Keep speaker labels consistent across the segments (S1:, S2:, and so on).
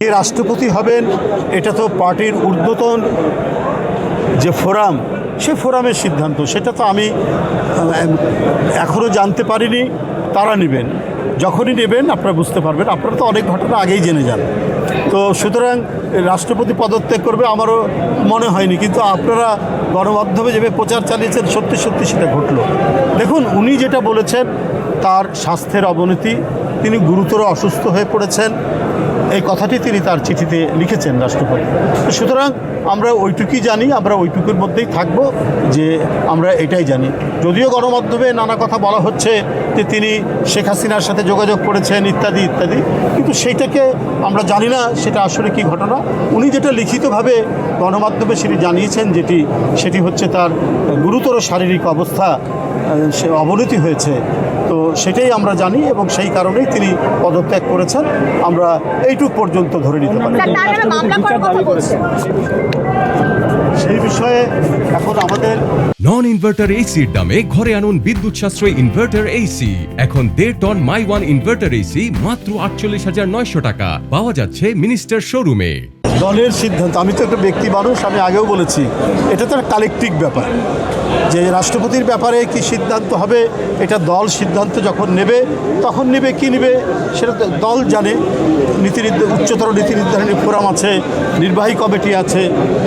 S1: কে রাষ্ট্রপতি হবেন এটা তো পার্টির ঊর্ধ্বতন যে ফোরাম, সে ফোরামের সিদ্ধান্ত। সেটা তো আমি এখনও জানতে পারিনি। তারা নেবেন, যখনই নেবেন আপনারা বুঝতে পারবেন। আপনারা তো অনেক ঘটনা আগেই জেনে যান। তো সুতরাং রাষ্ট্রপতি পদত্যাগ করবে আমারও মনে হয়নি, কিন্তু আপনারা গণমাধ্যমে যেভাবে প্রচার চালিয়েছেন সত্যি সত্যি সেটা ঘটল। দেখুন, উনি যেটা বলেছেন তার স্বাস্থ্যের অবনতি, তিনি গুরুতর অসুস্থ হয়ে পড়েছেন, এই কথাটি তিনি তার চিঠিতে লিখেছেন রাষ্ট্রপতি। সুতরাং আমরা ওইটুকুই জানি, আমরা ওইটুকুর মধ্যেই থাকব যে আমরা এটাই জানি। যদিও গণমাধ্যমে নানা কথা বলা হচ্ছে যে তিনি শেখ হাসিনার সাথে যোগাযোগ করেছেন ইত্যাদি ইত্যাদি, কিন্তু সেইটাকে আমরা জানি না সেটা আসলে কি ঘটনা। উনি যেটা লিখিতভাবে গণমাধ্যমে সেটি জানিয়েছেন সেটি হচ্ছে তার গুরুতর শারীরিক অবস্থা, সে অবনতি হয়েছে। তো সেটাই আমরা জানি এবং সেই কারণেই তিনি পদত্যাগ করেছেন। আমরা এইটুক পর্যন্ত ধরে নিতে পারি। সেই বিষয়ে এখন আমাদের
S2: নন ইনভার্টার এসির দামে ঘরে আনুন বিদ্যুৎ সাশ্রয়ী ইনভার্টার এসি। এখন 1.5 ton my one inverter AC মাত্র 48,900 টাকা পাওয়া যাচ্ছে মিনিস্টার শোরুমে।
S1: দলের সিদ্ধান্ত, আমি তো একটা ব্যক্তি মানুষ, আমি আগেও বলেছি এটা তো একটা কালেকটিভ ব্যাপার। যে রাষ্ট্রপতির ব্যাপারে কি সিদ্ধান্ত হবে এটা দল সিদ্ধান্ত যখন নেবে তখন নেবে, কি নেবে সেটা দল জানে। উচ্চতর নীতি নির্ধারণী ফোরাম আছে, নির্বাহী কমিটি আছে,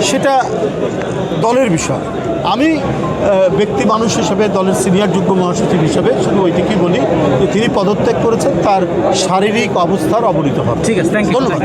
S1: সেটা দলের বিষয়। আমি ব্যক্তি মানুষ হিসেবে, দলের সিনিয়র যুগ্ম মহাসচিব হিসেবে শুধু ওইটিকেই বলি যে তিনি পদত্যাগ করেছেন, তার শারীরিক অবস্থার অবনতি হবে।
S3: ঠিক আছে,
S1: ধন্যবাদ।